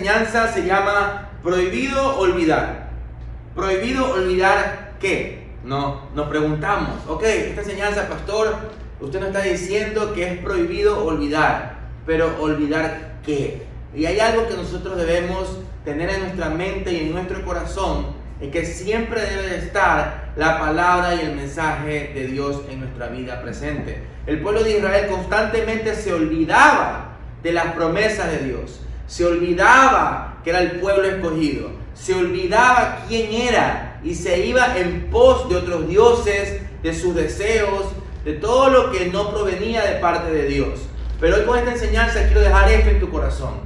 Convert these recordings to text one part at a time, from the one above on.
enseñanza se llama prohibido olvidar. ¿Prohibido olvidar qué? No, nos preguntamos, ok, esta enseñanza, pastor, usted nos está diciendo que es prohibido olvidar, pero ¿olvidar qué? Y hay algo que nosotros debemos tener en nuestra mente y en nuestro corazón, es que siempre debe de estar la palabra y el mensaje de Dios en nuestra vida presente. El pueblo de Israel constantemente se olvidaba de las promesas de Dios, se olvidaba que era el pueblo escogido, se olvidaba quién era y se iba en pos de otros dioses, de sus deseos, de todo lo que no provenía de parte de Dios. Pero hoy con esta enseñanza quiero dejar esto en tu corazón,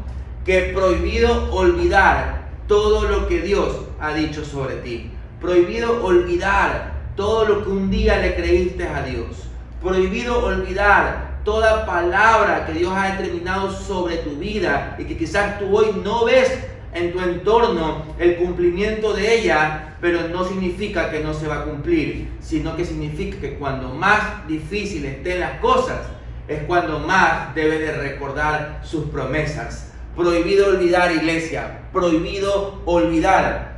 que es prohibido olvidar todo lo que Dios ha dicho sobre ti. Prohibido olvidar todo lo que un día le creíste a Dios. Prohibido olvidar toda palabra que Dios ha determinado sobre tu vida y que quizás tú hoy no ves en tu entorno el cumplimiento de ella, pero no significa que no se va a cumplir, sino que significa que cuando más difíciles estén las cosas, es cuando más debes de recordar sus promesas. Prohibido olvidar, iglesia, prohibido olvidar.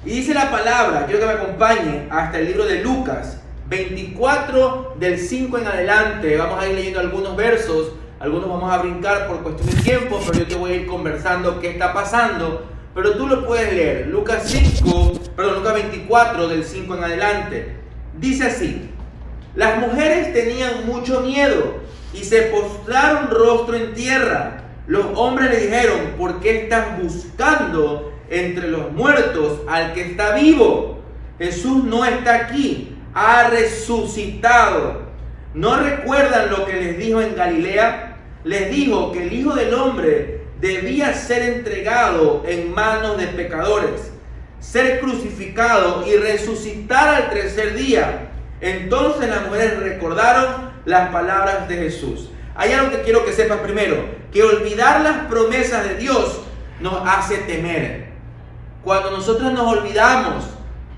Y dice la palabra, quiero que me acompañe hasta el libro de Lucas 24 del 5 en adelante. Vamos a ir leyendo algunos versos, algunos vamos a brincar por cuestión de tiempo, pero yo te voy a ir conversando qué está pasando, pero tú lo puedes leer. Lucas 24 del 5 en adelante. Dice así: las mujeres tenían mucho miedo y se postraron rostro en tierra. Los hombres le dijeron: ¿por qué estás buscando entre los muertos al que está vivo? Jesús no está aquí, ha resucitado. ¿No recuerdan lo que les dijo en Galilea? Les dijo que el Hijo del Hombre debía ser entregado en manos de pecadores, ser crucificado y resucitar al tercer día. Entonces las mujeres recordaron las palabras de Jesús. Hay algo que quiero que sepas primero, que olvidar las promesas de Dios nos hace temer. Cuando nosotros nos olvidamos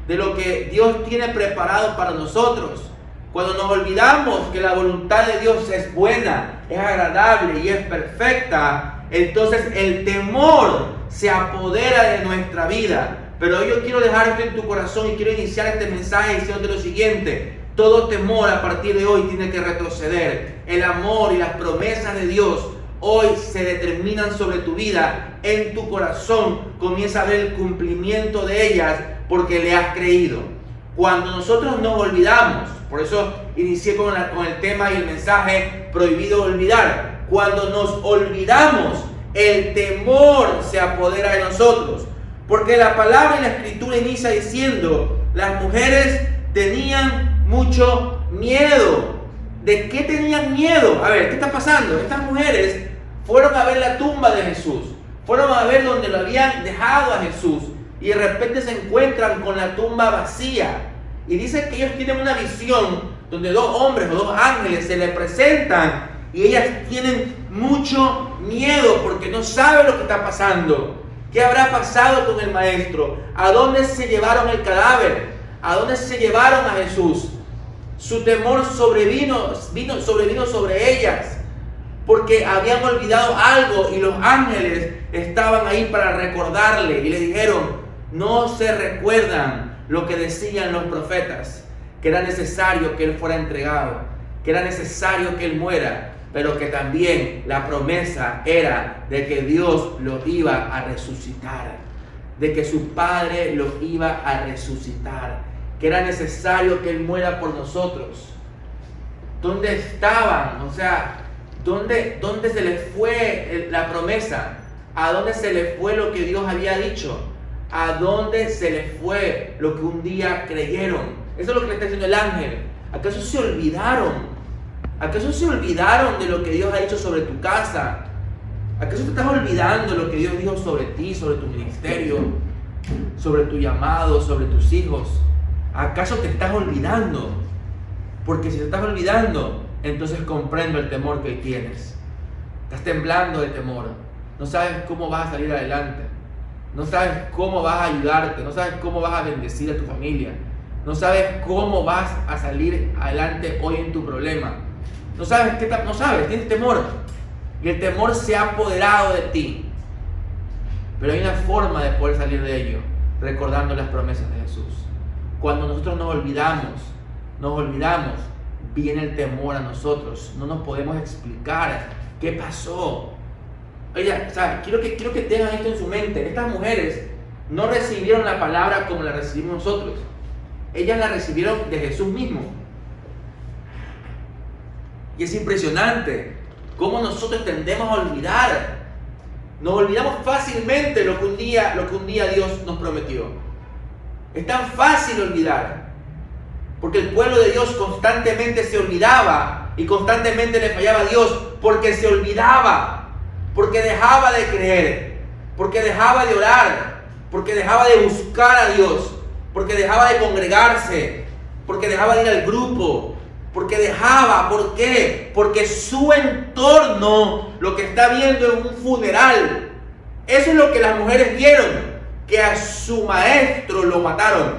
de lo que Dios tiene preparado para nosotros, cuando nos olvidamos que la voluntad de Dios es buena, es agradable y es perfecta, entonces el temor se apodera de nuestra vida. Pero yo quiero dejar esto en tu corazón y quiero iniciar este mensaje diciéndote lo siguiente: todo temor a partir de hoy tiene que retroceder. El amor y las promesas de Dios hoy se determinan sobre tu vida. En tu corazón comienza a ver el cumplimiento de ellas porque le has creído. Cuando nosotros nos olvidamos, por eso inicié con el tema y el mensaje prohibido olvidar. Cuando nos olvidamos, el temor se apodera de nosotros. Porque la palabra en la escritura inicia diciendo: las mujeres tenían mucho miedo. ¿De qué tenían miedo? A ver, ¿qué está pasando? Estas mujeres fueron a ver la tumba de Jesús, fueron a ver donde lo habían dejado a Jesús, y de repente se encuentran con la tumba vacía. Y dice que ellos tienen una visión donde dos hombres o dos ángeles se les presentan, y ellas tienen mucho miedo porque no saben lo que está pasando. ¿Qué habrá pasado con el maestro? ¿A dónde se llevaron el cadáver? ¿A dónde se llevaron a Jesús? Su temor sobrevino sobre ellas porque habían olvidado algo y los ángeles estaban ahí para recordarle y le dijeron: no se recuerdan lo que decían los profetas, que era necesario que él fuera entregado, que era necesario que él muera, pero que también la promesa era de que Dios lo iba a resucitar, de que su Padre lo iba a resucitar, que era necesario que él muera por nosotros. ¿Dónde estaban? O sea, ¿dónde se les fue la promesa? ¿A dónde se les fue lo que Dios había dicho? ¿A dónde se les fue lo que un día creyeron? Eso es lo que le está diciendo el ángel. ¿Acaso se olvidaron? ¿Acaso se olvidaron de lo que Dios ha dicho sobre tu casa? ¿Acaso te estás olvidando de lo que Dios dijo sobre ti, sobre tu ministerio, sobre tu llamado, sobre tus hijos? ¿Acaso te estás olvidando? Porque si te estás olvidando, entonces comprendo el temor que tienes. Estás temblando de temor. No sabes cómo vas a salir adelante. No sabes cómo vas a ayudarte. No sabes cómo vas a bendecir a tu familia. No sabes cómo vas a salir adelante hoy en tu problema. No sabes, tienes temor. Y el temor se ha apoderado de ti. Pero hay una forma de poder salir de ello, recordando las promesas de Jesús. Cuando nosotros nos olvidamos, viene el temor a nosotros. No nos podemos explicar qué pasó. Oye, ¿sabes? Quiero que tengan esto en su mente. Estas mujeres no recibieron la palabra como la recibimos nosotros. Ellas la recibieron de Jesús mismo. Y es impresionante cómo nosotros tendemos a olvidar. Nos olvidamos fácilmente lo que un día Dios nos prometió. Es tan fácil olvidar. Porque el pueblo de Dios constantemente se olvidaba y constantemente le fallaba a Dios porque se olvidaba, porque dejaba de creer, porque dejaba de orar, porque dejaba de buscar a Dios, porque dejaba de congregarse, porque dejaba de ir al grupo. Porque dejaba, ¿por qué? Porque su entorno lo que está viendo es un funeral. Eso es lo que las mujeres vieron, que a su maestro lo mataron.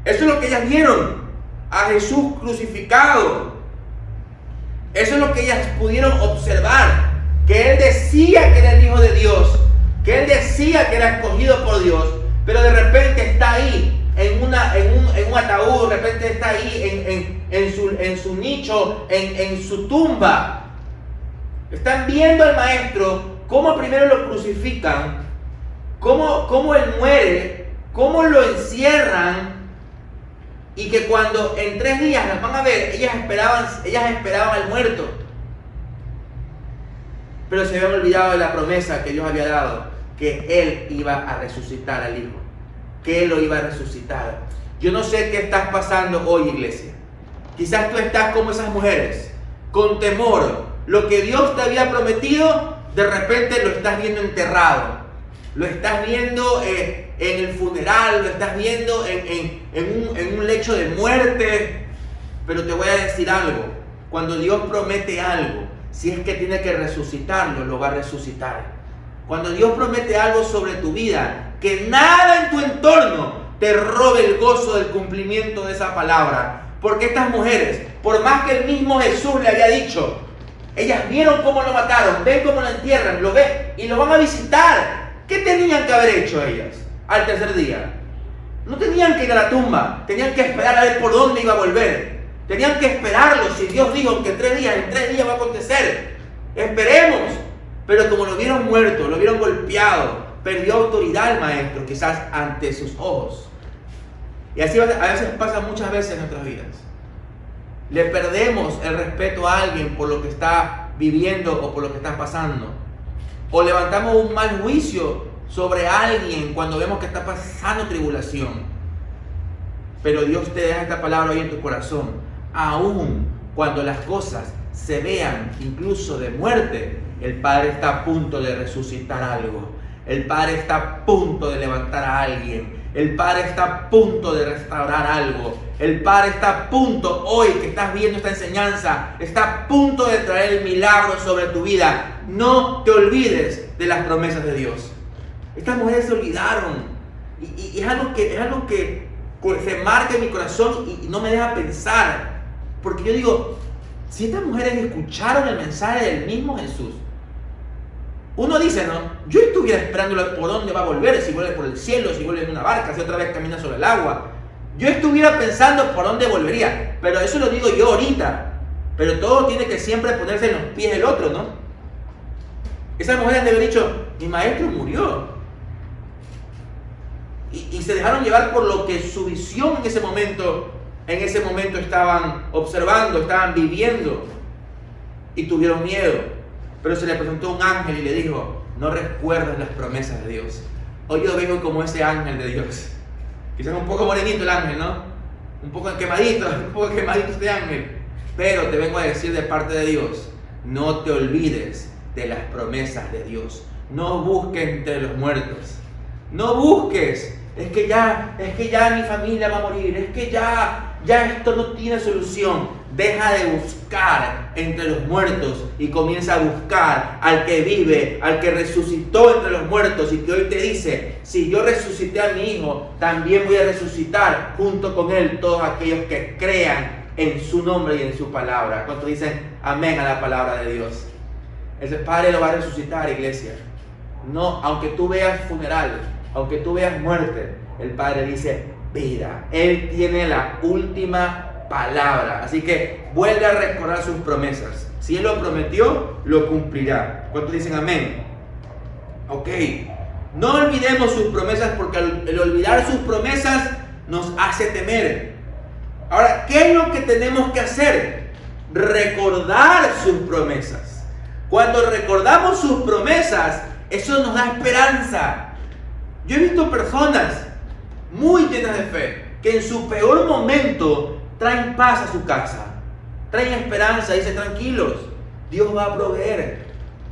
Eso es lo que ellas vieron, a Jesús crucificado. Eso es lo que ellas pudieron observar, que Él decía que era el Hijo de Dios, que Él decía que era escogido por Dios, pero de repente está ahí. En un ataúd, de repente está ahí en su nicho, en su tumba. Están viendo al maestro, cómo primero lo crucifican, cómo él muere, cómo lo encierran, y que cuando en 3 días las van a ver, ellas esperaban al muerto. Pero se habían olvidado de la promesa que Dios había dado, que Él iba a resucitar al Hijo, que Él lo iba a resucitar. Yo no sé qué estás pasando hoy, iglesia. Quizás tú estás como esas mujeres, con temor. Lo que Dios te había prometido, de repente lo estás viendo enterrado. Lo estás viendo en el funeral, lo estás viendo en un lecho de muerte. Pero te voy a decir algo. Cuando Dios promete algo, si es que tiene que resucitarlo, lo va a resucitar. Cuando Dios promete algo sobre tu vida, que nada en tu entorno te robe el gozo del cumplimiento de esa palabra. Porque estas mujeres, por más que el mismo Jesús le había dicho, ellas vieron cómo lo mataron, ven cómo lo entierran, lo ven y lo van a visitar. ¿Qué tenían que haber hecho ellas al tercer día? No tenían que ir a la tumba, tenían que esperar a ver por dónde iba a volver. Tenían que esperarlo. Si Dios dijo que en 3 días va a acontecer, esperemos. Pero como lo vieron muerto, lo vieron golpeado, perdió autoridad el maestro, quizás ante sus ojos. Y así a veces pasa muchas veces en nuestras vidas. Le perdemos el respeto a alguien por lo que está viviendo o por lo que está pasando. O levantamos un mal juicio sobre alguien cuando vemos que está pasando tribulación. Pero Dios te deja esta palabra hoy en tu corazón. Aún cuando las cosas se vean incluso de muerte, el Padre está a punto de resucitar algo. El Padre está a punto de levantar a alguien. El Padre está a punto de restaurar algo. El Padre está a punto, hoy que estás viendo esta enseñanza, está a punto de traer el milagro sobre tu vida. No te olvides de las promesas de Dios. Estas mujeres se olvidaron. Y es algo que se marca en mi corazón y no me deja pensar. Porque yo digo, si estas mujeres escucharon el mensaje del mismo Jesús, uno dice, ¿no? Yo estuviera esperándolo por dónde va a volver, si vuelve por el cielo, si vuelve en una barca, si otra vez camina sobre el agua. Yo estuviera pensando por dónde volvería, pero eso lo digo yo ahorita. Pero todo tiene que siempre ponerse en los pies del otro, ¿no? Esas mujeres deben haber dicho, mi maestro murió. Y se dejaron llevar por lo que su visión en ese momento estaban observando, estaban viviendo. Y tuvieron miedo. Pero se le presentó un ángel y le dijo, no recuerdas las promesas de Dios. Hoy yo vengo como ese ángel de Dios. Quizás un poco morenito el ángel, ¿no? Un poco quemadito este ángel. Pero te vengo a decir de parte de Dios, no te olvides de las promesas de Dios. No busques entre los muertos. No busques. Es que ya mi familia va a morir. Es que ya esto no tiene solución. Deja de buscar entre los muertos y comienza a buscar al que vive, al que resucitó entre los muertos y que hoy te dice, si yo resucité a mi hijo, también voy a resucitar junto con él todos aquellos que crean en su nombre y en su palabra. ¿Cuántos dicen amén a la palabra de Dios? Ese Padre lo va a resucitar, iglesia. No, aunque tú veas funeral, aunque tú veas muerte, el Padre dice vida. Él tiene la última palabra. Así que vuelve a recordar sus promesas. Si Él lo prometió, lo cumplirá. ¿Cuántos dicen amén? Ok. No olvidemos sus promesas, porque el olvidar sus promesas nos hace temer. Ahora, ¿qué es lo que tenemos que hacer? Recordar sus promesas. Cuando recordamos sus promesas, eso nos da esperanza. Yo he visto personas muy llenas de fe que en su peor momento traen paz a su casa, traen esperanza, dicen tranquilos, Dios va a proveer,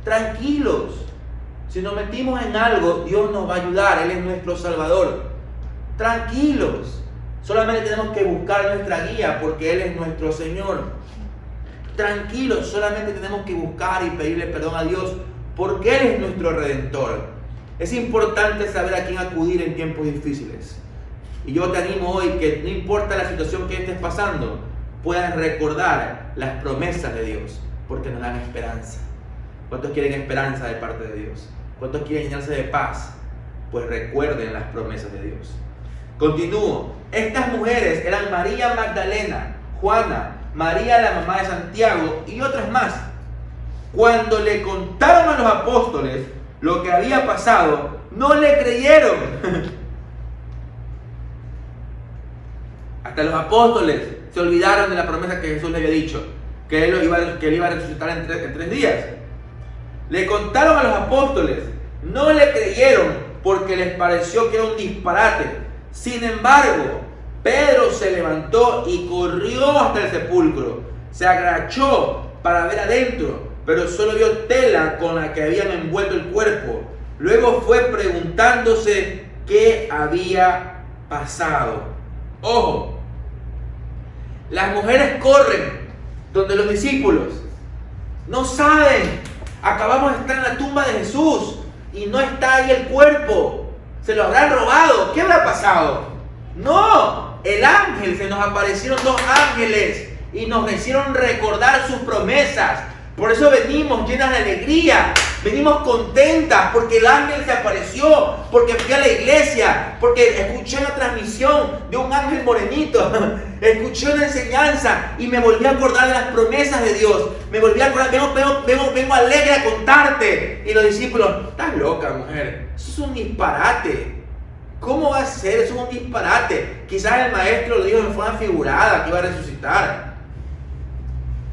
tranquilos. Si nos metimos en algo, Dios nos va a ayudar, Él es nuestro Salvador. Tranquilos, solamente tenemos que buscar nuestra guía porque Él es nuestro Señor. Tranquilos, solamente tenemos que buscar y pedirle perdón a Dios porque Él es nuestro Redentor. Es importante saber a quién acudir en tiempos difíciles. Y yo te animo hoy que no importa la situación que estés pasando, puedas recordar las promesas de Dios, porque nos dan esperanza. ¿Cuántos quieren esperanza de parte de Dios? ¿Cuántos quieren llenarse de paz? Pues recuerden las promesas de Dios. Continúo. Estas mujeres eran María Magdalena, Juana, María la mamá de Santiago y otras más. Cuando le contaron a los apóstoles lo que había pasado, no le creyeron. Hasta los apóstoles se olvidaron de la promesa que Jesús le había dicho, que él iba a resucitar en 3 días. Le contaron a los apóstoles, no le creyeron porque les pareció que era un disparate. Sin embargo, Pedro se levantó y corrió hasta el sepulcro. Se agachó para ver adentro, pero solo vio tela con la que habían envuelto el cuerpo. Luego fue preguntándose qué había pasado. Ojo, las mujeres corren donde los discípulos no saben. Acabamos de estar en la tumba de Jesús y no está ahí el cuerpo. Se lo habrán robado. ¿Qué habrá pasado? No, el ángel, se nos aparecieron 2 ángeles y nos hicieron recordar sus promesas. Por eso venimos llenas de alegría, venimos contentas porque el ángel se apareció, porque fui a la iglesia, porque escuché una transmisión de un ángel morenito, escuché una enseñanza y me volví a acordar de las promesas de Dios. Me volví a acordar, vengo alegre a contarte. Y los discípulos, estás loca, mujer, eso es un disparate. ¿Cómo va a ser? Eso es un disparate. Quizás el maestro lo dijo de forma figurada, que iba a resucitar.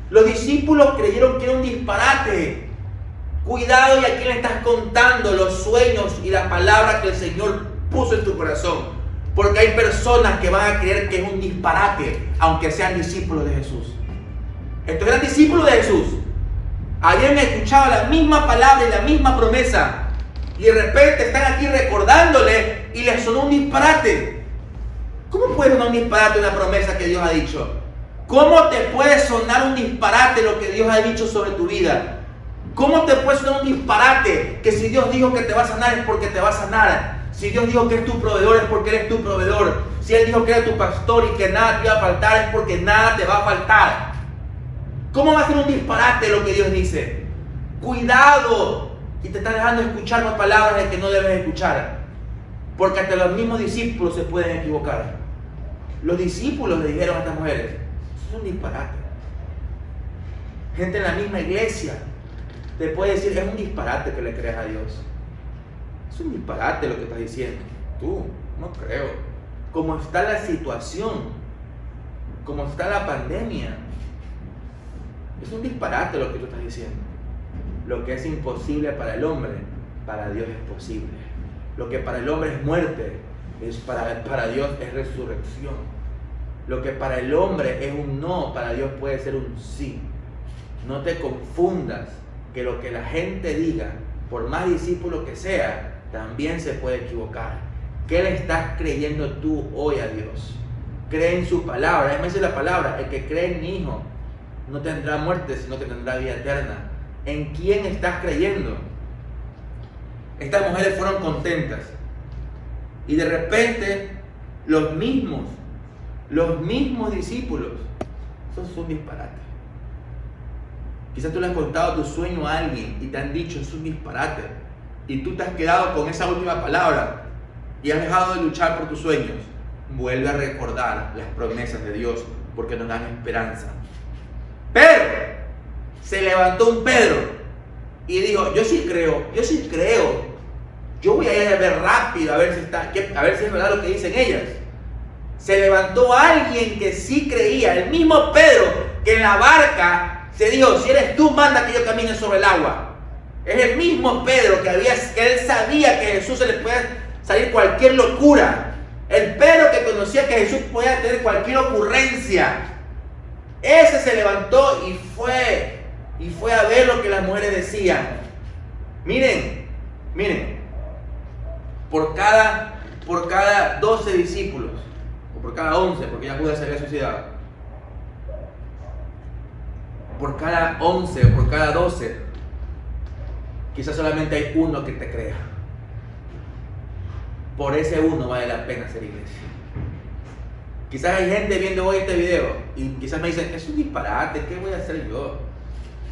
Los discípulos creyeron que era un disparate. Cuidado, y a quién le estás contando los sueños y la palabra que el Señor puso en tu corazón. Porque hay personas que van a creer que es un disparate, aunque sean discípulos de Jesús. Estos eran discípulos de Jesús. Habían escuchado la misma palabra y la misma promesa. Y de repente están aquí recordándole y les sonó un disparate. ¿Cómo puede sonar un disparate una promesa que Dios ha dicho? ¿Cómo te puede sonar un disparate lo que Dios ha dicho sobre tu vida? ¿Cómo te puede sonar un disparate que si Dios dijo que te va a sanar es porque te va a sanar? Si Dios dijo que es tu proveedor es porque Él es tu proveedor. Si Él dijo que eres tu pastor y que nada te va a faltar es porque nada te va a faltar. ¿Cómo va a ser un disparate lo que Dios dice? Cuidado, y te está dejando escuchar más palabras de que no debes escuchar. Porque hasta los mismos discípulos se pueden equivocar. Los discípulos le dijeron a estas mujeres, eso es un disparate. Gente en la misma iglesia te puede decir, es un disparate que le creas a Dios. Es un disparate lo que estás diciendo. Tú, no creo. Como está la situación, como está la pandemia, es un disparate lo que tú estás diciendo. Lo que es imposible para el hombre, para Dios es posible. Lo que para el hombre es muerte, para Dios es resurrección. Lo que para el hombre es un no, para Dios puede ser un sí. No te confundas que lo que la gente diga, por más discípulo que sea, también se puede equivocar. ¿Qué le estás creyendo tú hoy a Dios? Cree en su palabra. Es decir, la palabra, el que cree en mi Hijo no tendrá muerte, sino que tendrá vida eterna. ¿En quién estás creyendo? Estas mujeres fueron contentas. Y de repente, los mismos discípulos, eso es un disparate. Quizás tú le has contado tu sueño a alguien y te han dicho, es un disparate. y tú te has quedado con esa última palabra y has dejado de luchar por tus sueños, vuelve a recordar las promesas de Dios, porque nos dan esperanza. Pero se levantó un Pedro y dijo: yo sí creo, yo voy a ir a ver rápido a ver si es verdad lo que dicen ellas. Se levantó alguien que sí creía, el mismo Pedro que en la barca se dijo: si eres tú, manda que yo camine sobre el agua. Es el mismo Pedro que él sabía que a Jesús se le puede salir cualquier locura. El Pedro que conocía que Jesús podía tener cualquier ocurrencia. Ese se levantó y fue a ver lo que las mujeres decían. Miren, por cada 12 discípulos, o por cada 11, porque ya Judas se había suicidado, por cada 11 o por cada 12, quizás solamente hay uno que te crea. Por ese uno vale la pena ser iglesia. Quizás hay gente viendo hoy este video y quizás me dicen: es un disparate, ¿qué voy a hacer yo?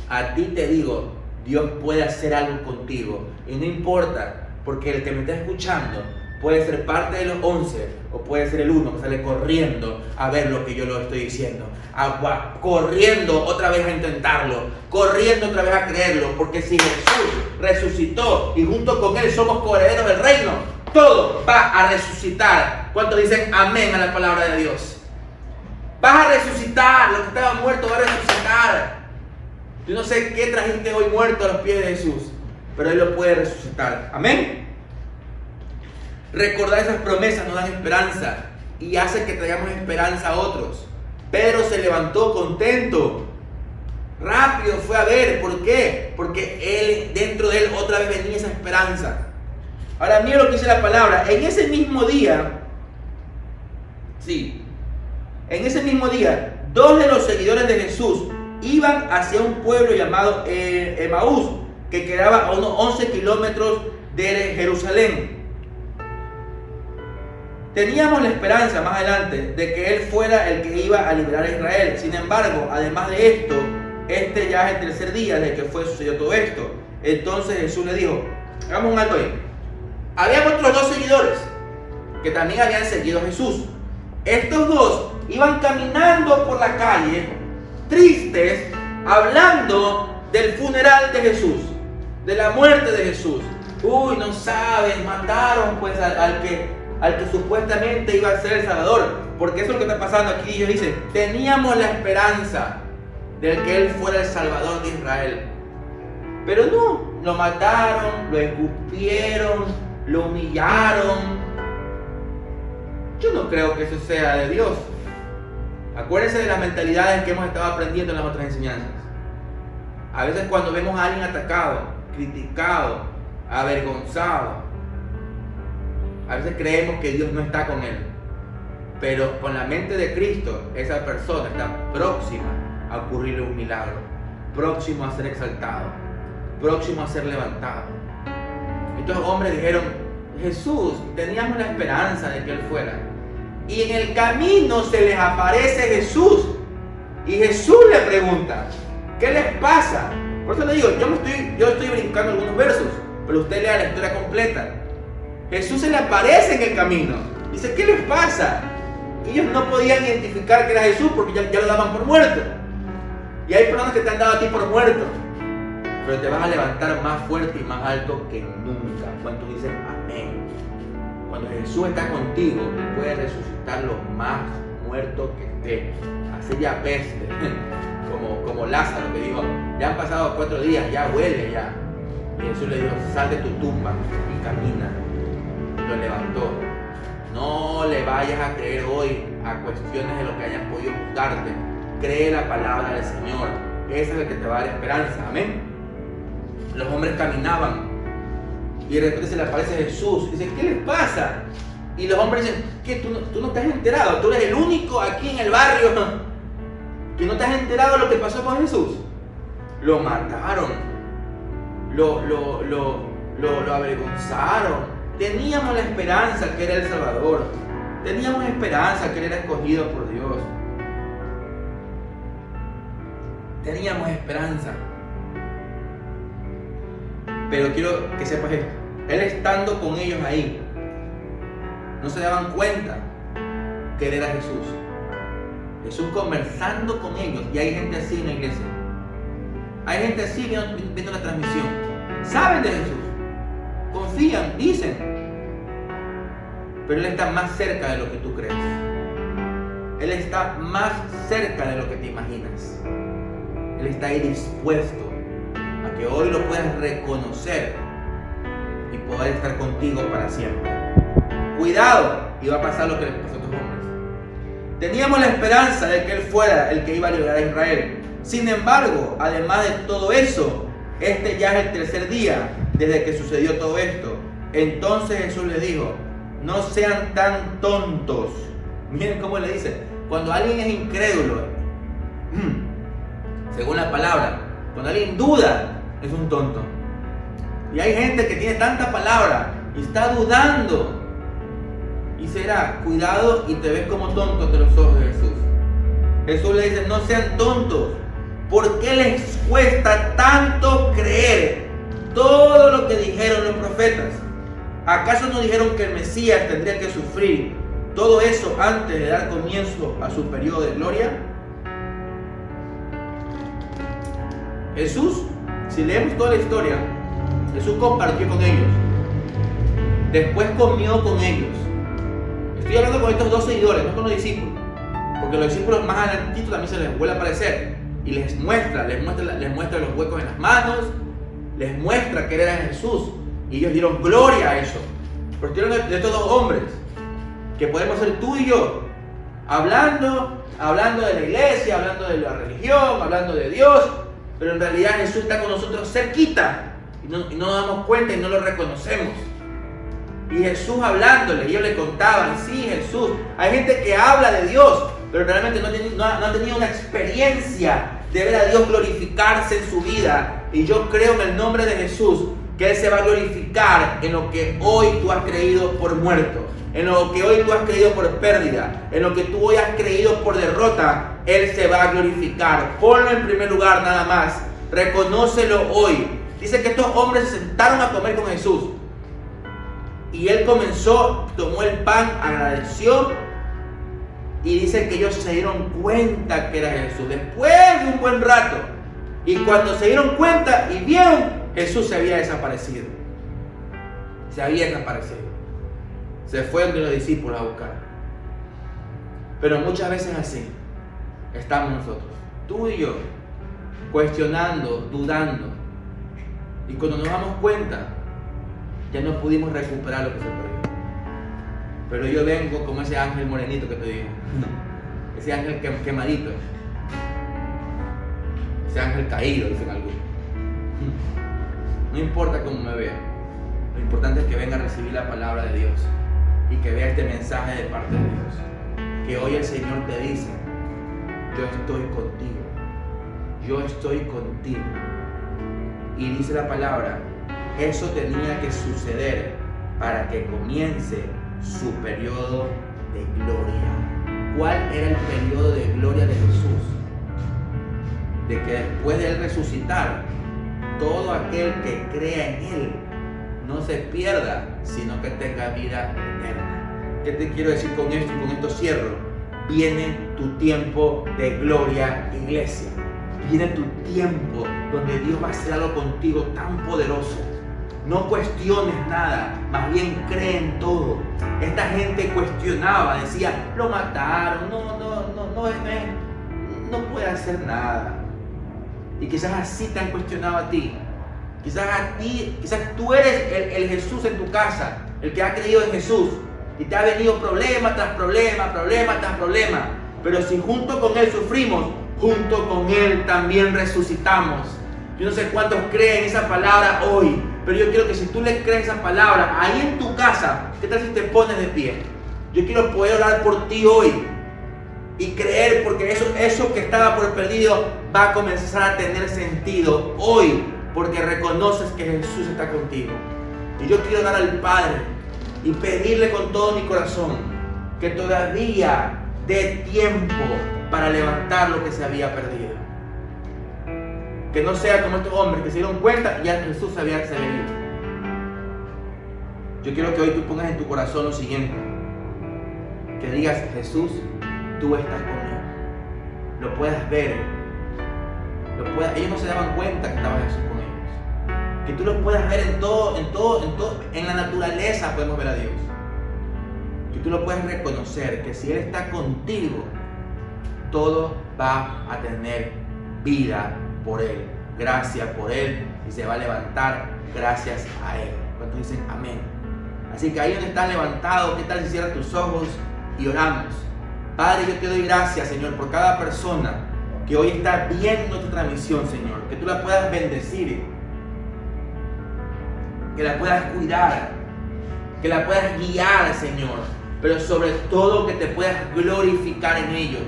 A ti te digo, Dios puede hacer algo contigo, y no importa, porque el que me está escuchando puede ser parte de los 11 o puede ser el uno que sale corriendo a ver lo que yo lo estoy diciendo, corriendo otra vez a intentarlo, corriendo otra vez a creerlo, porque si Jesús resucitó y junto con él somos coherederos del reino, todo va a resucitar. ¿Cuántos dicen amén a la palabra de Dios? Vas a resucitar, lo que estaba muerto va a resucitar. Yo no sé qué trajiste hoy muerto a los pies de Jesús, pero Él lo puede resucitar. Amén. Recordar esas promesas nos dan esperanza y hace que traigamos esperanza a otros. Pedro se levantó contento, rápido fue a ver. ¿Por qué? Porque dentro de él otra vez venía esa esperanza. Ahora mira lo que dice la palabra. En ese mismo día, dos de los seguidores de Jesús iban hacia un pueblo llamado Emaús, que quedaba a unos 11 kilómetros de Jerusalén. Teníamos la esperanza más adelante de que Él fuera el que iba a liberar a Israel. Sin embargo, además de esto, este ya es el tercer día desde que sucedió todo esto. Entonces Jesús le dijo: hagamos un alto ahí. Había otros dos seguidores que también habían seguido a Jesús. Estos dos iban caminando por la calle, tristes, hablando del funeral de Jesús, de la muerte de Jesús. Uy, no saben, mataron pues al que supuestamente iba a ser el Salvador. Porque eso es lo que está pasando aquí. Ellos dicen: teníamos la esperanza de que Él fuera el Salvador de Israel. Pero no, lo mataron, lo escupieron, lo humillaron. Yo no creo que eso sea de Dios. Acuérdense de las mentalidades que hemos estado aprendiendo en las otras enseñanzas. A veces cuando vemos a alguien atacado, criticado, avergonzado, a veces creemos que Dios no está con él. Pero con la mente de Cristo, esa persona está próxima a ocurrirle un milagro, próximo a ser exaltado, próximo a ser levantado. Estos hombres dijeron: Jesús, teníamos la esperanza de que Él fuera. Y en el camino se les aparece Jesús. Y Jesús le pregunta: ¿qué les pasa? Por eso le digo, yo estoy brincando algunos versos, pero usted lea la historia completa. Jesús se le aparece en el camino. Dice: ¿qué les pasa? Ellos no podían identificar que era Jesús porque ya lo daban por muerto. Y hay personas que te han dado a ti por muerto, pero te vas a levantar más fuerte y más alto que nunca. ¿Cuántos dicen amén? Cuando Jesús está contigo, Él puede resucitar los más muertos que esté. Así ya peste, como Lázaro que dijo: ya han pasado 4 días, ya huele ya. Y Jesús le dijo: sal de tu tumba y camina. Lo levantó. No le vayas a creer hoy a cuestiones de lo que hayan podido juzgarte. Cree la palabra del Señor. Esa es la que te va a dar esperanza. Amén. Los hombres caminaban y de repente se le aparece Jesús y dice: ¿qué les pasa? Y los hombres dicen: ¿qué? ¿Tú no te has enterado? Tú eres el único aquí en el barrio que no te has enterado de lo que pasó con Jesús. Lo mataron, lo avergonzaron. Teníamos la esperanza que era el Salvador. Teníamos esperanza que Él era escogido por Dios. Teníamos esperanza. Pero quiero que sepas esto: Él estando con ellos ahí, no se daban cuenta que Él era Jesús. Jesús conversando con ellos. Y hay gente así en la iglesia. Hay gente así viendo la transmisión. Saben de Jesús. Confían, dicen. Pero Él está más cerca de lo que tú crees. Él está más cerca de lo que te imaginas. Él está ahí dispuesto a que hoy lo puedas reconocer y poder estar contigo para siempre. Cuidado, y va a pasar lo que les pasó a estos hombres. Teníamos la esperanza de que Él fuera el que iba a liberar a Israel. Sin embargo, además de todo eso, este ya es el tercer día desde que sucedió todo esto. Entonces Jesús les dijo: no sean tan tontos. Miren cómo le dice: cuando alguien es incrédulo, según la palabra, cuando alguien duda, es un tonto. Y hay gente que tiene tanta palabra y está dudando. Y será, cuidado, y te ves como tonto ante los ojos de Jesús. Jesús le dice: no sean tontos. ¿Por qué les cuesta tanto creer todo lo que dijeron los profetas? ¿Acaso no dijeron que el Mesías tendría que sufrir todo eso antes de dar comienzo a su periodo de gloria? Jesús, si leemos toda la historia, Jesús compartió con ellos. Después comió con ellos. Estoy hablando con estos dos seguidores, no con los discípulos. Porque los discípulos más adelantitos también se les vuelve a aparecer. Y les muestra los huecos en las manos. Les muestra que Él era Jesús. Y ellos dieron gloria a eso. Pero estoy hablando de estos dos hombres, que podemos ser tú y yo, hablando de la iglesia, hablando de la religión, hablando de Dios, pero en realidad Jesús está con nosotros cerquita y no nos damos cuenta y no lo reconocemos. Y Jesús hablándole, y ellos le contaban: sí, Jesús. Hay gente que habla de Dios, pero realmente no ha tenido una experiencia de ver a Dios glorificarse en su vida. Y yo creo en el nombre de Jesús que Él se va a glorificar en lo que hoy tú has creído por muerto, en lo que hoy tú has creído por pérdida, en lo que tú hoy has creído por derrota. Él se va a glorificar. Ponlo en primer lugar nada más. Reconócelo hoy. Dice que estos hombres se sentaron a comer con Jesús. Y Él comenzó, tomó el pan, agradeció. Y dice que ellos se dieron cuenta que era Jesús después de un buen rato. Y cuando se dieron cuenta y vieron, Jesús se había desaparecido. Se había desaparecido. Se fueron de los discípulos a buscar. Pero muchas veces así estamos nosotros, tú y yo, cuestionando, dudando. Y cuando nos damos cuenta, ya no pudimos recuperar lo que se perdió. Pero yo vengo como ese ángel morenito que te digo. Ese ángel quemadito. Ese ángel caído, dicen algunos. No importa cómo me vea. Lo importante es que venga a recibir la palabra de Dios y que vea este mensaje de parte de Dios. Que hoy el Señor te dice: yo estoy contigo. Yo estoy contigo. Y dice la palabra: eso tenía que suceder para que comience su periodo de gloria. ¿Cuál era el periodo de gloria de Jesús? De que después de Él resucitar, todo aquel que crea en Él no se pierda, sino que tenga vida eterna. ¿Qué te quiero decir con esto? Y con esto cierro. Viene tu tiempo de gloria, iglesia. Viene tu tiempo donde Dios va a hacer algo contigo tan poderoso. No cuestiones nada, más bien cree en todo. Esta gente cuestionaba, decía: lo mataron, no puede hacer nada. Y quizás así te han cuestionado a ti. Quizás tú eres el Jesús en tu casa, el que ha creído en Jesús. Y te ha venido problema tras problema, problema tras problema. Pero si junto con Él sufrimos, junto con Él también resucitamos. Yo no sé cuántos creen esa palabra hoy, pero yo quiero que si tú le crees esa palabra, ahí en tu casa, ¿qué tal si te pones de pie? Yo quiero poder orar por ti hoy y creer, porque eso que estaba por perdido va a comenzar a tener sentido hoy, porque reconoces que Jesús está contigo. Y yo quiero dar al Padre y pedirle con todo mi corazón que todavía dé tiempo para levantar lo que se había perdido. Que no sea como estos hombres que se dieron cuenta y ya Jesús se había ido. Yo quiero que hoy tú pongas en tu corazón lo siguiente. Que digas, Jesús, tú estás conmigo. Lo puedas ver. Ellos no se daban cuenta que estaba Jesús con ellos. Que tú lo puedas ver en todo. En la naturaleza podemos ver a Dios. Que tú lo puedas reconocer. Que si Él está contigo, todo va a tener vida por Él. Gracias por Él. Y se va a levantar gracias a Él. Cuando dicen amén. Así que ahí donde estás levantado, ¿qué tal si cierras tus ojos y oramos? Padre, yo te doy gracias, Señor, por cada persona que hoy está viendo esta transmisión, Señor. Que tú la puedas bendecir, que la puedas cuidar, que la puedas guiar, Señor. Pero sobre todo que te puedas glorificar en ellos.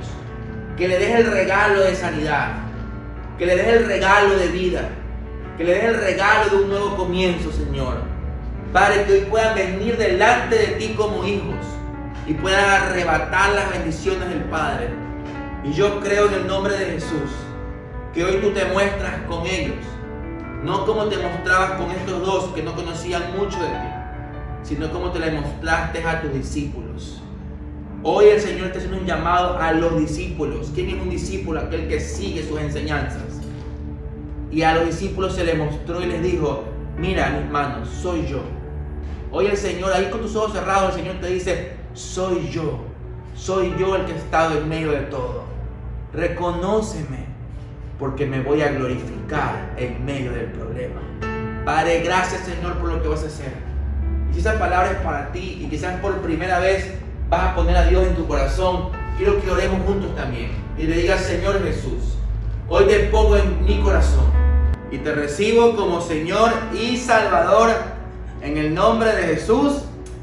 Que le des el regalo de sanidad, que le des el regalo de vida, que le des el regalo de un nuevo comienzo, Señor. Padre, que hoy puedan venir delante de ti como hijos y puedan arrebatar las bendiciones del Padre. Y yo creo en el nombre de Jesús que hoy tú te muestras con ellos, no como te mostrabas con estos dos que no conocían mucho de ti, sino como te le mostraste a tus discípulos. Hoy el Señor está haciendo un llamado a los discípulos. ¿Quién es un discípulo? Aquel que sigue sus enseñanzas. Y a los discípulos se les mostró y les dijo, mira mis manos, soy yo. Hoy el Señor, ahí con tus ojos cerrados, el Señor te dice, soy yo el que he estado en medio de todo. Reconóceme, porque me voy a glorificar en medio del problema. Padre, gracias, Señor, por lo que vas a hacer. Y si esa palabra es para ti y quizás por primera vez vas a poner a Dios en tu corazón, quiero que oremos juntos también y le digas, Señor Jesús, hoy te pongo en mi corazón y te recibo como Señor y Salvador en el nombre de Jesús.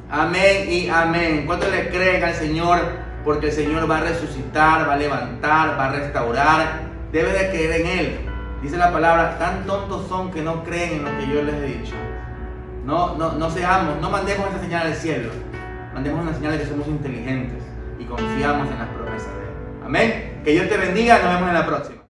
Amén y amén. ¿Cuánto le creen al Señor? Porque el Señor va a resucitar, va a levantar, va a restaurar. Debe de creer en Él. Dice la palabra, tan tontos son que no creen en lo que yo les he dicho. No seamos, no mandemos esa señal al cielo. Mandemos una señal de que somos inteligentes y confiamos en las promesas de Él. Amén. Que Dios te bendiga. Nos vemos en la próxima.